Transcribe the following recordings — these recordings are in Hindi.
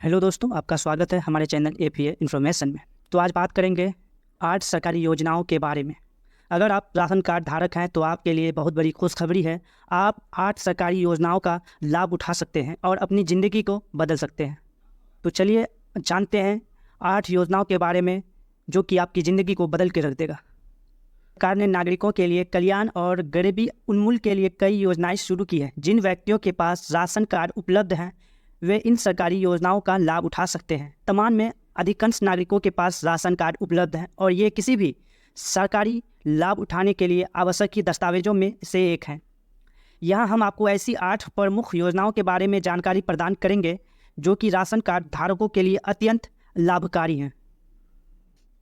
हेलो दोस्तों, आपका स्वागत है हमारे चैनल एपीए इन्फॉर्मेशन में। तो आज बात करेंगे 8 सरकारी योजनाओं के बारे में। अगर आप राशन कार्ड धारक हैं तो आपके लिए बहुत बड़ी खुशखबरी है। आप 8 सरकारी योजनाओं का लाभ उठा सकते हैं और अपनी ज़िंदगी को बदल सकते हैं। तो चलिए जानते हैं 8 योजनाओं के बारे में जो कि आपकी ज़िंदगी को बदल के रख देगा। सरकार ने नागरिकों के लिए कल्याण और गरीबी उन्मूलन के लिए कई योजनाएं शुरू की है। जिन व्यक्तियों के पास राशन कार्ड उपलब्ध हैं वे इन सरकारी योजनाओं का लाभ उठा सकते हैं। वर्तमान में अधिकांश नागरिकों के पास राशन कार्ड उपलब्ध है और ये किसी भी सरकारी लाभ उठाने के लिए आवश्यक दस्तावेजों में से एक है। यहाँ हम आपको ऐसी 8 प्रमुख योजनाओं के बारे में जानकारी प्रदान करेंगे जो कि राशन कार्ड धारकों के लिए अत्यंत लाभकारी हैं।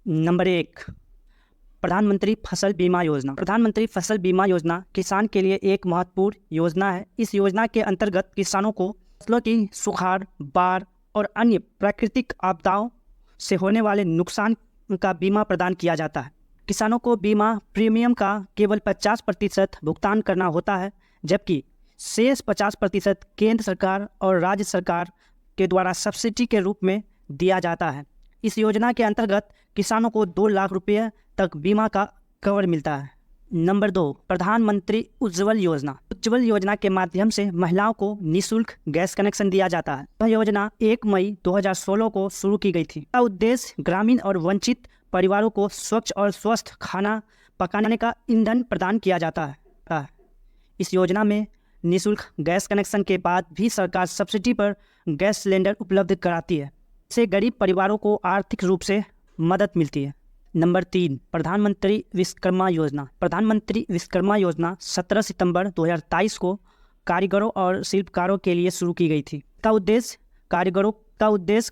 नंबर 1, प्रधानमंत्री फसल बीमा योजना। प्रधानमंत्री फसल बीमा योजना किसान के लिए एक महत्वपूर्ण योजना है। इस योजना के अंतर्गत किसानों को फसलों की सुखाड़, बाढ़ और अन्य प्राकृतिक आपदाओं से होने वाले नुकसान का बीमा प्रदान किया जाता है। किसानों को बीमा प्रीमियम का केवल 50% भुगतान करना होता है, जबकि शेष 50% केंद्र सरकार और राज्य सरकार के द्वारा सब्सिडी के रूप में दिया जाता है। इस योजना के अंतर्गत किसानों को 2 लाख रुपये तक बीमा का कवर मिलता है। नंबर 2, प्रधानमंत्री उज्ज्वल योजना। उज्ज्वल योजना के माध्यम से महिलाओं को निःशुल्क गैस कनेक्शन दिया जाता है। यह योजना 1 मई 2016 को शुरू की गई थी। इसका उद्देश्य ग्रामीण और वंचित परिवारों को स्वच्छ और स्वस्थ खाना पकाने का ईंधन प्रदान किया जाता है। इस योजना में निःशुल्क गैस कनेक्शन के बाद भी सरकार सब्सिडी पर गैस सिलेंडर उपलब्ध कराती है। इससे गरीब परिवारों को आर्थिक रूप से मदद मिलती है। नंबर 3, प्रधानमंत्री विश्वकर्मा योजना। प्रधानमंत्री विश्वकर्मा योजना 17 सितंबर 2023 को कारीगरों और शिल्पकारों के लिए शुरू की गई थी। इसका उद्देश्य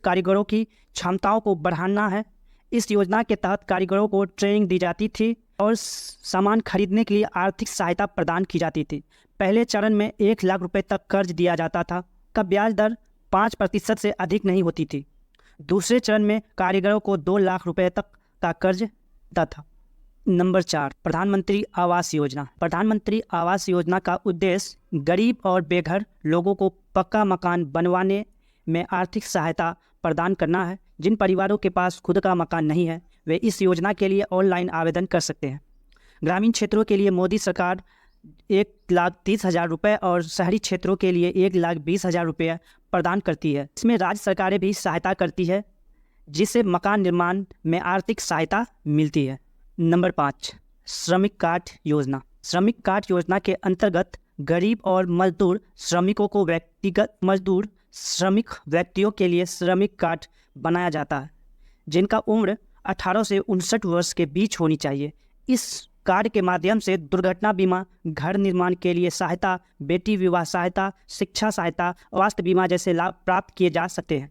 कारीगरों की क्षमताओं को बढ़ाना है। इस योजना के तहत कारीगरों को ट्रेनिंग दी जाती थी और सामान खरीदने के लिए आर्थिक सहायता प्रदान की जाती थी। पहले चरण में 1 लाख रुपये तक कर्ज दिया जाता था। का ब्याज दर 5% से अधिक नहीं होती थी। दूसरे चरण में कारीगरों को 2 लाख रुपये तक का कर्ज देता था। नंबर 4, प्रधानमंत्री आवास योजना। प्रधानमंत्री आवास योजना का उद्देश्य गरीब और बेघर लोगों को पक्का मकान बनवाने में आर्थिक सहायता प्रदान करना है। जिन परिवारों के पास खुद का मकान नहीं है वे इस योजना के लिए ऑनलाइन आवेदन कर सकते हैं। ग्रामीण क्षेत्रों के लिए मोदी सरकार 1,30,000 रुपये और शहरी क्षेत्रों के लिए 1,20,000 रुपये प्रदान करती है। इसमें राज्य सरकारें भी सहायता करती है जिससे मकान निर्माण में आर्थिक सहायता मिलती है। नंबर 5, श्रमिक कार्ड योजना। श्रमिक कार्ड योजना के अंतर्गत गरीब और मजदूर श्रमिकों को श्रमिक व्यक्तियों के लिए श्रमिक कार्ड बनाया जाता है जिनका उम्र 18 से 59 वर्ष के बीच होनी चाहिए। इस कार्ड के माध्यम से दुर्घटना बीमा, घर निर्माण के लिए सहायता, बेटी विवाह सहायता, शिक्षा सहायता, स्वास्थ्य बीमा जैसे लाभ प्राप्त किए जा सकते हैं।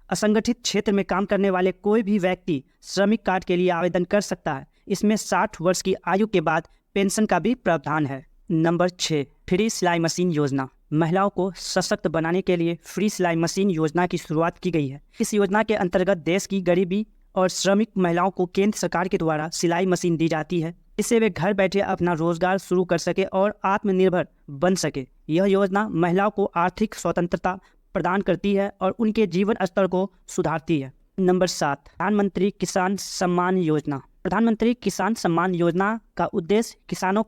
असंगठित क्षेत्र में काम करने वाले कोई भी व्यक्ति श्रमिक कार्ड के लिए आवेदन कर सकता है। इसमें 60 वर्ष की आयु के बाद पेंशन का भी प्रावधान है। नंबर 6, फ्री सिलाई मशीन योजना। महिलाओं को सशक्त बनाने के लिए फ्री सिलाई मशीन योजना की शुरुआत की गई है। इस योजना के अंतर्गत देश की गरीबी और श्रमिक महिलाओं को केंद्र सरकार के द्वारा सिलाई मशीन दी जाती है। इससे वे घर बैठे अपना रोजगार शुरू कर सके और आत्मनिर्भर बन सके। यह योजना महिलाओं को आर्थिक स्वतंत्रता प्रदान करती है और उनके जीवन स्तर को सुधारती है। नंबर 7, प्रधानमंत्री किसान सम्मान योजना। प्रधानमंत्री किसान सम्मान योजना का उद्देश्य किसानों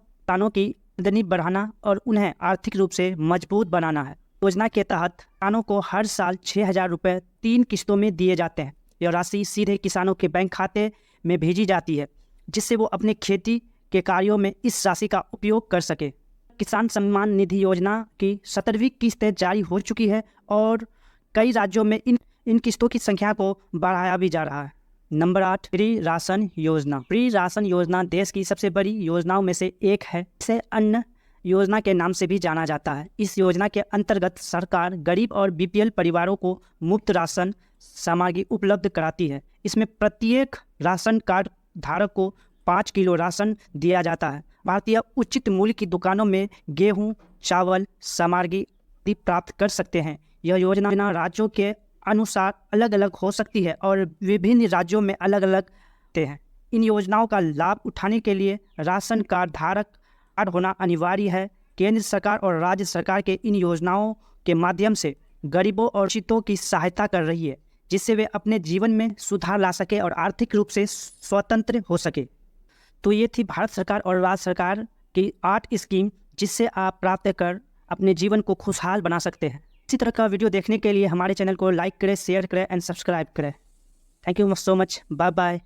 की आमदनी बढ़ाना और उन्हें आर्थिक रूप से मजबूत बनाना है। योजना के तहत किसानों को हर साल 6,000 रुपये 3 किस्तों में दिए जाते हैं। यह राशि सीधे किसानों के बैंक खाते में भेजी जाती है जिससे वो अपने खेती के कार्यों में इस राशि का उपयोग कर सके। किसान सम्मान निधि योजना की 17वीं किस्त जारी हो चुकी है और कई राज्यों में इन किस्तों की संख्या को बढ़ाया भी जा रहा है। नंबर 8, फ्री राशन योजना। फ्री राशन योजना देश की सबसे बड़ी योजनाओं में से एक है। इसे अन्न योजना के नाम से भी जाना जाता है। इस योजना के अंतर्गत सरकार गरीब और बीपीएल परिवारों को मुफ्त राशन सामग्री उपलब्ध कराती है। इसमें प्रत्येक राशन कार्ड धारक को 5 किलो राशन दिया जाता है। भारतीय उचित मूल्य की दुकानों में गेहूं, चावल सामग्री प्राप्त कर सकते हैं। यह योजना राज्यों के अनुसार अलग अलग हो सकती है और विभिन्न राज्यों में अलग अलग होते हैं। इन योजनाओं का लाभ उठाने के लिए राशन कार्ड धारक कार्ड होना अनिवार्य है। केंद्र सरकार और राज्य सरकार के इन योजनाओं के माध्यम से गरीबों और वंचितों की सहायता कर रही है, जिससे वे अपने जीवन में सुधार ला सके और आर्थिक रूप से स्वतंत्र हो सके। तो ये थी भारत सरकार और राज्य सरकार की 8 स्कीम, जिससे आप प्राप्त कर अपने जीवन को खुशहाल बना सकते हैं। इसी तरह का वीडियो देखने के लिए हमारे चैनल को लाइक करें, शेयर करें एंड सब्सक्राइब करें। Thank you so much. Bye bye.